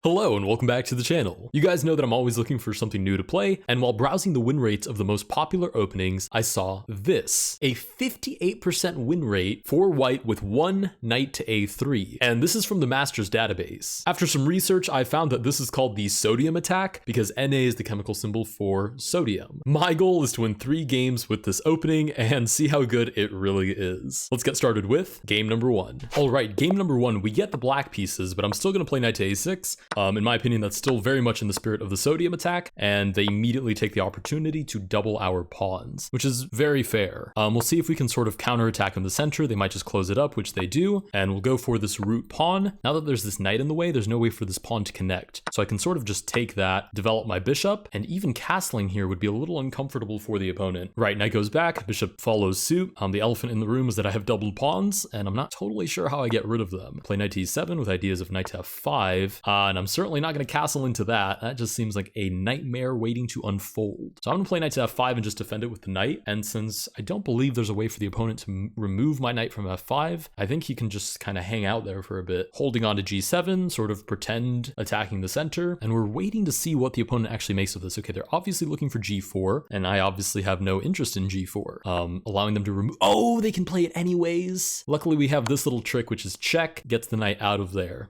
Hello and welcome back to the channel. You guys know that I'm always looking for something new to play, and while browsing the win rates of the most popular openings, I saw this. A 58% win rate for white with one knight to a3, and this is from the Masters database. After some research, I found that this is called the sodium attack because Na is the chemical symbol for sodium. My goal is to win 3 games with this opening and see how good it really is. Let's get started with game number 1. Alright, game number 1, we get the black pieces, but I'm still going to play knight to a6. In my opinion, that's still very much in the spirit of the sodium attack, and they immediately take the opportunity to double our pawns, which is very fair. We'll see if we can sort of counterattack in the center. They might just close it up, which they do, and we'll go for this root pawn. Now that there's this knight in the way, there's no way for this pawn to connect, so I can sort of just take that, develop my bishop, and even castling here would be a little uncomfortable for the opponent. Right, knight goes back, bishop follows suit. The elephant in the room is that I have doubled pawns, and I'm not totally sure how I get rid of them. Play knight to e7 with ideas of knight to f5, and I'm certainly not going to castle into that. That just seems like a nightmare waiting to unfold. So I'm going to play knight to f5 and just defend it with the knight. And since I don't believe there's a way for the opponent to remove my knight from f5, I think he can just kind of hang out there for a bit, holding on to g7, sort of pretend attacking the center. And we're waiting to see what the opponent actually makes of this. Okay, they're obviously looking for g4, and I obviously have no interest in g4. Allowing them to remove... Oh, they can play it anyways. Luckily, we have this little trick, which is check, gets the knight out of there.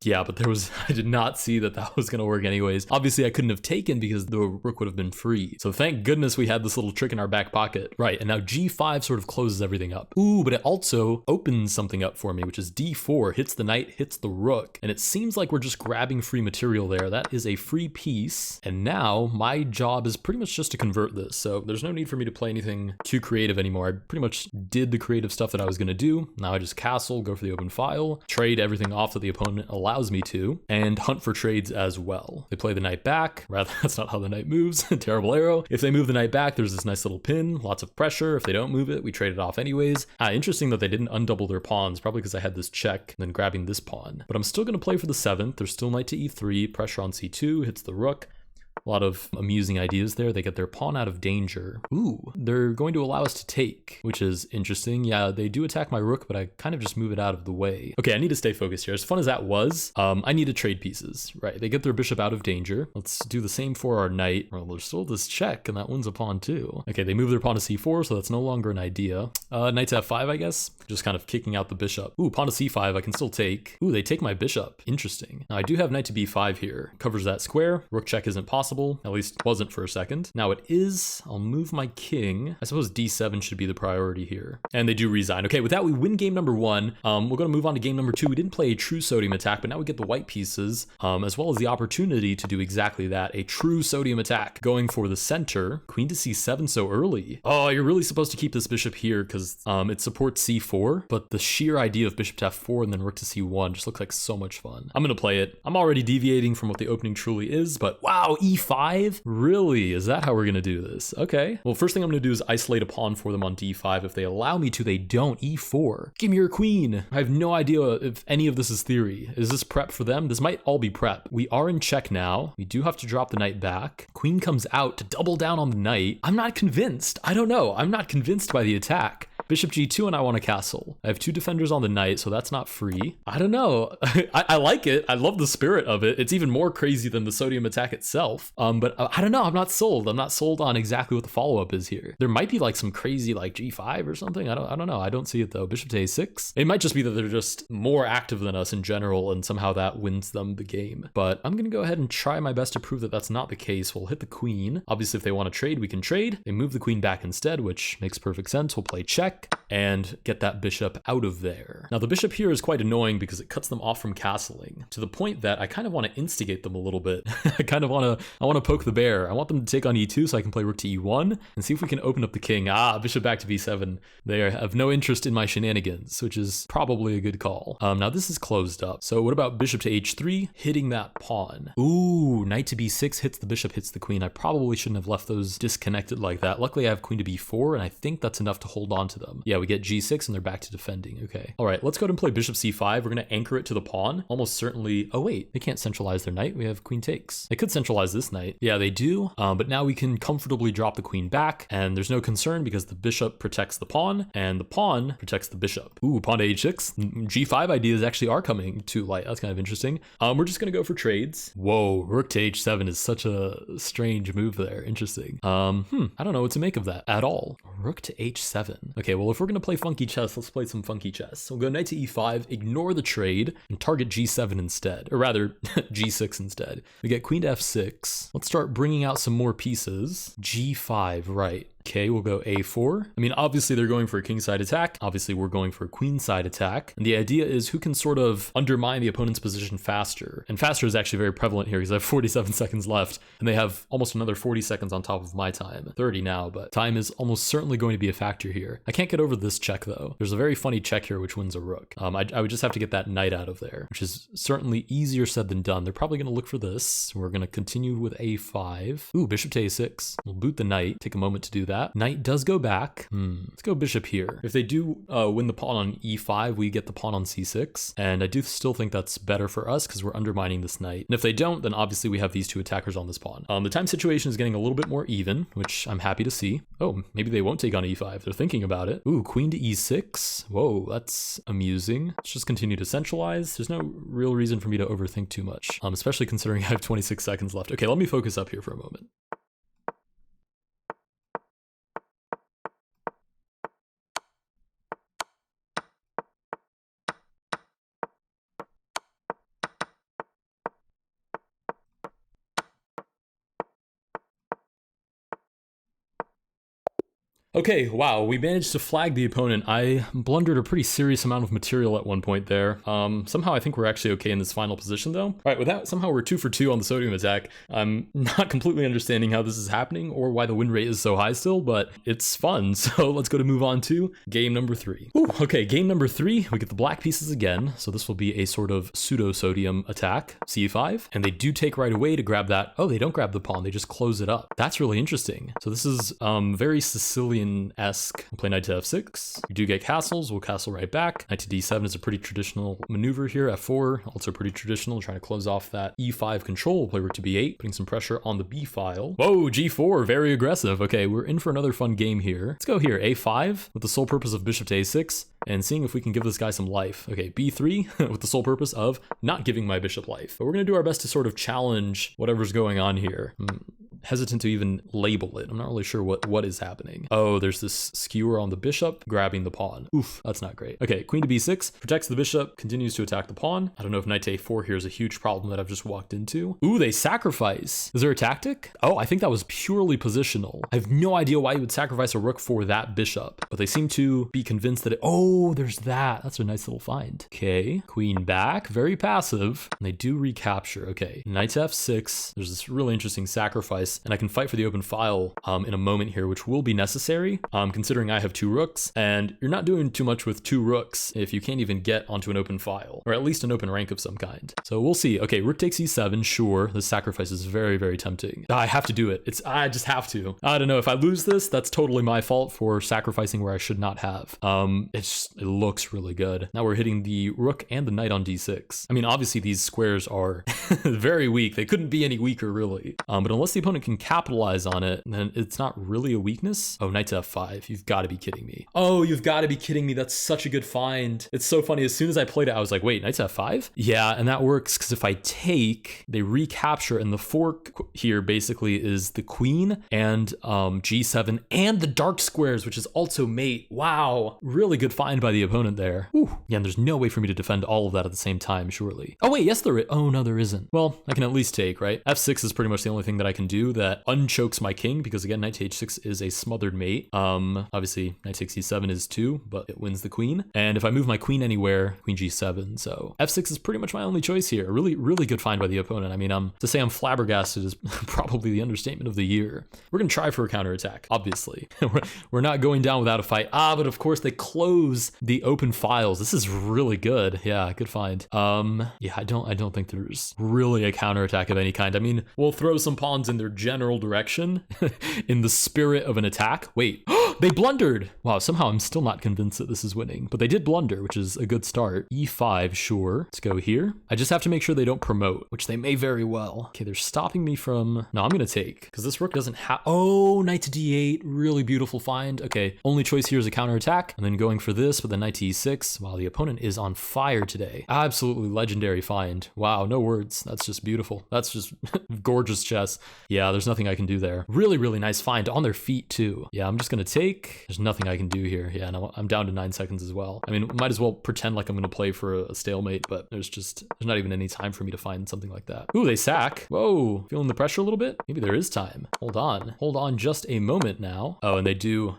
Yeah, but there was... I did not see that was going to work anyways. Obviously, I couldn't have taken because the rook would have been free. So thank goodness we had this little trick in our back pocket. Right, and now g5 sort of closes everything up. Ooh, but it also opens something up for me, which is d4, hits the knight, hits the rook. And it seems like we're just grabbing free material there. That is a free piece. And now my job is pretty much just to convert this. So there's no need for me to play anything too creative anymore. I pretty much did the creative stuff that I was going to do. Now I just castle, go for the open file, trade everything off that the opponent allows me to, and hunt for trades as well. They play the knight back. Rather, that's not how the knight moves. Terrible arrow. If they move the knight back, there's this nice little pin, lots of pressure. If they don't move it, we trade it off anyways. Interesting that they didn't undouble their pawns, probably because I had this check and then grabbing this pawn. But I'm still going to play for the 7th. There's still knight to e3, pressure on c2, hits the rook. A lot of amusing ideas there. They get their pawn out of danger. Ooh, they're going to allow us to take, which is interesting. Yeah, they do attack my rook, but I kind of just move it out of the way. Okay, I need to stay focused here. As fun as that was, I need to trade pieces, right? They get their bishop out of danger. Let's do the same for our knight. Well, there's still this check, and that wins a pawn too. Okay, they move their pawn to c4, so that's no longer an idea. Knight to f5, I guess. Just kind of kicking out the bishop. Ooh, pawn to c5, I can still take. Ooh, they take my bishop. Interesting. Now, I do have knight to b5 here. Covers that square. Rook check isn't possible. At least wasn't for a second. Now it is. I'll move my king. I suppose d7 should be the priority here. And they do resign. Okay, with that, we win game number 1. We're going to move on to game number 2. We didn't play a true sodium attack, but now we get the white pieces, as well as the opportunity to do exactly that. A true sodium attack. Going for the center. Queen to c7 so early. Oh, you're really supposed to keep this bishop here because it supports c4, but the sheer idea of bishop to f4 and then rook to c1 just looks like so much fun. I'm going to play it. I'm already deviating from what the opening truly is, but wow, e5? Really? Is that how we're going to do this? Okay. Well, first thing I'm going to do is isolate a pawn for them on d5. If they allow me to, they don't. e4. Give me your queen. I have no idea if any of this is theory. Is this prep for them? This might all be prep. We are in check now. We do have to drop the knight back. Queen comes out to double down on the knight. I'm not convinced. I don't know. I'm not convinced by the attack. Bishop g2 and I want to castle. I have 2 defenders on the knight, so that's not free. I don't know. I like it. I love the spirit of it. It's even more crazy than the sodium attack itself. But I don't know. I'm not sold. I'm not sold on exactly what the follow-up is here. There might be like some crazy like g5 or something. I don't know. I don't see it though. Bishop to a6. It might just be that they're just more active than us in general and somehow that wins them the game. But I'm going to go ahead and try my best to prove that that's not the case. We'll hit the queen. Obviously, if they want to trade, we can trade. They move the queen back instead, which makes perfect sense. We'll play check and get that bishop out of there. Now the bishop here is quite annoying because it cuts them off from castling to the point that I kind of want to instigate them a little bit. I want to poke the bear. I want them to take on e2 so I can play rook to e1 and see if we can open up the king. Bishop back to b7. They have no interest in my shenanigans, which is probably a good call. Now this is closed up. So what about bishop to h3, hitting that pawn? Ooh, knight to b6 hits the bishop, hits the queen. I probably shouldn't have left those disconnected like that. Luckily I have queen to b4 and I think that's enough to hold on to them. Yeah, we get g6 and they're back to defending. Okay. All right, let's go ahead and play bishop c5. We're going to anchor it to the pawn. Almost certainly. Oh, wait, they can't centralize their knight. We have queen takes. They could centralize this knight. Yeah, they do. But now we can comfortably drop the queen back, and there's no concern because the bishop protects the pawn and the pawn protects the bishop. Ooh, pawn to h6. g5 ideas actually are coming to light. That's kind of interesting. We're just going to go for trades. Whoa, rook to h7 is such a strange move there. Interesting. I don't know what to make of that at all. Rook to h7. Okay, well, if we're going to play funky chess, let's play some funky chess. We'll go knight to e5, ignore the trade, and target g7 instead. Or rather, g6 instead. We get queen to f6. Let's start bringing out some more pieces. g5, right. Okay, we'll go a4. I mean, obviously they're going for a kingside attack. Obviously we're going for a queenside attack. And the idea is who can sort of undermine the opponent's position faster. And faster is actually very prevalent here because I have 47 seconds left and they have almost another 40 seconds on top of my time. 30 now, but time is almost certainly going to be a factor here. I can't get over this check though. There's a very funny check here which wins a rook. I would just have to get that knight out of there, which is certainly easier said than done. They're probably going to look for this. We're going to continue with a5. Ooh, bishop to a6. We'll boot the knight. Take a moment to do that. Knight does go back. Let's go bishop here. If they do win the pawn on e5, we get the pawn on c6. And I do still think that's better for us because we're undermining this knight. And if they don't, then obviously we have these two attackers on this pawn. The time situation is getting a little bit more even, which I'm happy to see. Oh, maybe they won't take on e5. They're thinking about it. Ooh, queen to e6. Whoa, that's amusing. Let's just continue to centralize. There's no real reason for me to overthink too much, especially considering I have 26 seconds left. Okay, let me focus up here for a moment. Okay, wow, we managed to flag the opponent. I blundered a pretty serious amount of material at one point there. Somehow I think we're actually okay in this final position though. All right, with that, somehow we're 2 for 2 on the sodium attack. I'm not completely understanding how this is happening or why the win rate is so high still, but it's fun. So let's go to move on to game number 3. Ooh, okay, game number 3, we get the black pieces again. So this will be a sort of pseudo sodium attack, c5, and they do take right away to grab that. Oh, they don't grab the pawn, they just close it up. That's really interesting. So this is very Sicilian-esque. We'll play knight to f6. We do get castles, we'll castle right back. Knight to d7 is a pretty traditional maneuver here. f4, also pretty traditional, trying to close off that e5 control. We'll play rook to b8, putting some pressure on the b file. Whoa, g4, very aggressive. Okay, we're in for another fun game here. Let's go here, a5, with the sole purpose of bishop to a6, and seeing if we can give this guy some life. Okay, b3, with the sole purpose of not giving my bishop life. But we're gonna do our best to sort of challenge whatever's going on here. Hesitant to even label it. I'm not really sure what is happening. Oh, there's this skewer on the bishop grabbing the pawn. Oof, that's not great. Okay, queen to b6, protects the bishop, continues to attack the pawn. I don't know if knight to a4 here is a huge problem that I've just walked into. Ooh, they sacrifice. Is there a tactic? Oh, I think that was purely positional. I have no idea why you would sacrifice a rook for that bishop, but they seem to be convinced that oh, there's that. That's a nice little find. Okay, queen back, very passive. And they do recapture. Okay, knight to f6. There's this really interesting sacrifice, and I can fight for the open file in a moment here, which will be necessary, considering I have 2 rooks, and you're not doing too much with 2 rooks if you can't even get onto an open file, or at least an open rank of some kind. So we'll see. Okay, rook takes e7, sure. This sacrifice is very, very tempting. I have to do it. I just have to. I don't know, if I lose this, that's totally my fault for sacrificing where I should not have. It looks really good. Now we're hitting the rook and the knight on d6. I mean, obviously these squares are very weak. They couldn't be any weaker, really. But unless the opponent can capitalize on it, then it's not really a weakness. Oh, knight to f5. You've got to be kidding me. Oh, you've got to be kidding me. That's such a good find. It's so funny. As soon as I played it, I was like, wait, knight to f5? Yeah, and that works because if I take, they recapture, and the fork here basically is the queen and g7 and the dark squares, which is also mate. Wow. Really good find by the opponent there. Ooh. Yeah, and there's no way for me to defend all of that at the same time, surely. Oh, wait, yes, there is. Oh, no, there isn't. Well, I can at least take, right? f6 is pretty much the only thing that I can do that unchokes my king, because again, knight to h6 is a smothered mate. Obviously, knight takes e7 is 2, but it wins the queen. And if I move my queen anywhere, queen g7. So f6 is pretty much my only choice here. Really, really good find by the opponent. I mean, to say I'm flabbergasted is probably the understatement of the year. We're going to try for a counterattack, obviously. We're not going down without a fight. But of course, they close the open files. This is really good. Yeah, good find. Yeah, I don't think there's really a counterattack of any kind. I mean, we'll throw some pawns in their general direction in the spirit of an attack. Wait, they blundered. Wow, somehow I'm still not convinced that this is winning, but they did blunder, which is a good start. E5, sure. Let's go here. I just have to make sure they don't promote, which they may very well. Okay, they're stopping me from... No, I'm gonna take, because this rook doesn't have... Oh, knight to d8, really beautiful find. Okay, only choice here is a counterattack, and then going for this, but then knight to e6. Wow, the opponent is on fire today. Absolutely legendary find. Wow, no words. That's just beautiful. That's just gorgeous chess. Yeah, there's nothing I can do there. Really, really nice find on their feet too. Yeah, I'm just gonna take. There's nothing I can do here. Yeah, no, I'm down to 9 seconds as well. I mean, might as well pretend like I'm gonna play for a stalemate, but there's not even any time for me to find something like that. Ooh, they sack. Whoa, feeling the pressure a little bit? Maybe there is time. Hold on just a moment now. Oh, and they do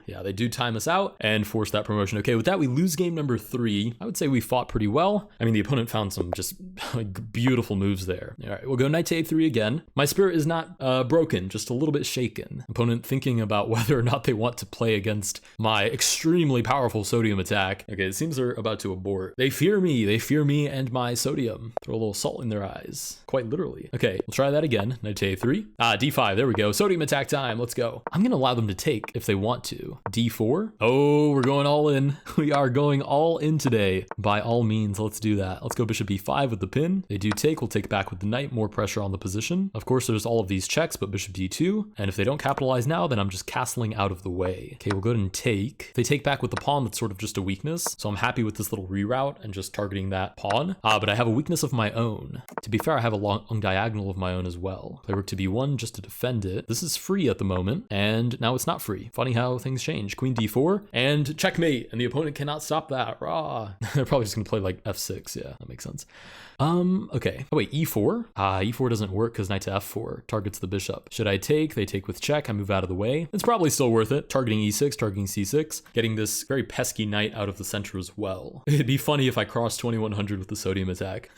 time us out and force that promotion. Okay, with that, we lose game number 3. I would say we fought pretty well. I mean, the opponent found some just like beautiful moves there. All right, we'll go knight to a3 again. My spirit is not broken, just a little bit shaken. Opponent thinking about whether or not they want to play against my extremely powerful sodium attack. Okay, it seems they're about to abort. They fear me and my sodium. Throw a little salt in their eyes, quite literally. Okay, we'll try that again. Knight to a3. D5, there we go. Sodium attack time, let's go. I'm gonna allow them to take if they want to. D4. Oh, we're going all in. We are going all in today. By all means, let's do that. Let's go bishop b5 with the pin. They do take, we'll take back with the knight, more pressure on the position. Of course, there's all of these checks, but bishop d2. And if they don't capitalize now, then I'm just castling out of the way. Okay, we'll go ahead and take. If they take back with the pawn, that's sort of just a weakness. So I'm happy with this little reroute and just targeting that pawn. But I have a weakness of my own. To be fair, I have a long diagonal of my own as well. Play rook to b1 just to defend it. This is free at the moment, and now it's not free. Funny how things change. Queen d4 and checkmate, and the opponent cannot stop that. Rah. They're probably just gonna play like f6. Yeah, that makes sense. Okay. Oh wait, e4? E4 doesn't work because knight to f4 targets the bishop. Should I take? They take with check. I move out of the way. It's probably still worth it. Targeting e6, targeting c6, getting this very pesky knight out of the center as well. It'd be funny if I crossed 2100 with the sodium attack.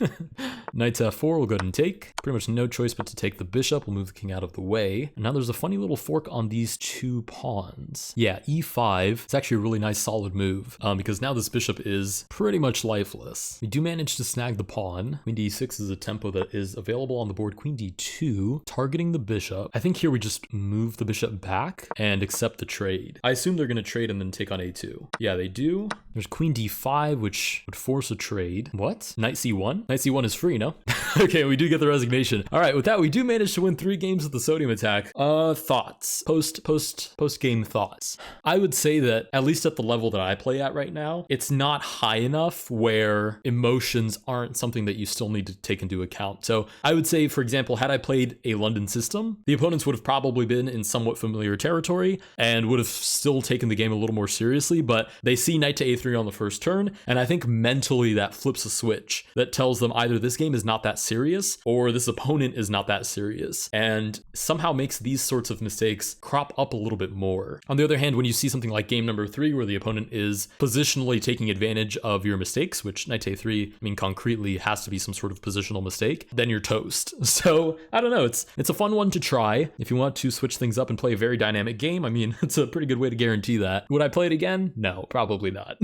Knight to f4, we'll go ahead and take. Pretty much no choice but to take the bishop. We'll move the king out of the way. And now there's a funny little fork on these 2 pawns. Yeah, e5. It's actually a really nice solid move because now this bishop is pretty much lifeless. We do manage to snag the pawn. Queen d6 is a tempo that is available on the board. Queen d2, targeting the bishop. I think here we just move the bishop back and accept the trade. I assume they're going to trade and then take on a2. Yeah, they do. There's queen d5, which would force a trade. What? Knight c1? Knight c1 is free, no? Okay, we do get the resignation. All right, with that, we do manage to win 3 games with the sodium attack. Thoughts. Post-game thoughts. I would say that, at least at the level that I play at right now, it's not high enough where emotions aren't something that you still need to take into account. So I would say, for example, had I played a London system, the opponents would have probably been in somewhat familiar territory and would have still taken the game a little more seriously, but they see knight to a3 on the first turn, and I think mentally that flips a switch that tells them either this game is not that serious or this opponent is not that serious, and somehow makes these sorts of mistakes crop up a little bit more. On the other hand, when you see something like game number 3 where the opponent is positionally taking advantage of your mistakes, which knight to a3, I mean, concretely has to be some sort of positional mistake, then you're toast. So I don't know, it's a fun one to try if you want to switch things up and play a very dynamic game. I mean, it's a pretty good way to guarantee that. Would I play it again? No, probably not.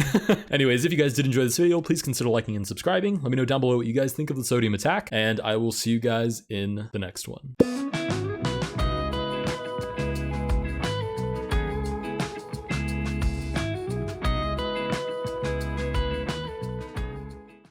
Anyways, if you guys did enjoy this video, please consider liking and subscribing. Let me know down below what you guys think of the sodium attack, and I will see you guys in the next one.